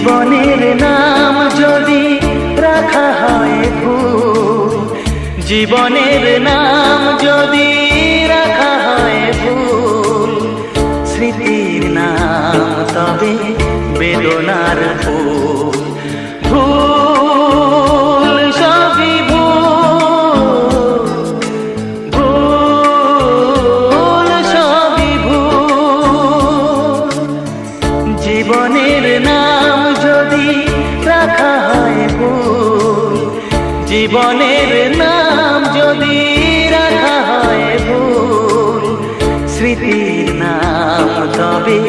জীবনের নাম যদি রাখা হয় ভুল, জীবনের নাম যদি রাখা হয় ভুল, স্মৃতির নাম তবে বেদনার ফুল। ভুল সবই ভুল, ভুল সবই ভুল। জীবনের নাম যদি রাখা হয় ভুল, জীবনের নাম যদি রাখা হয় ভুল, স্মৃতির নাম তবে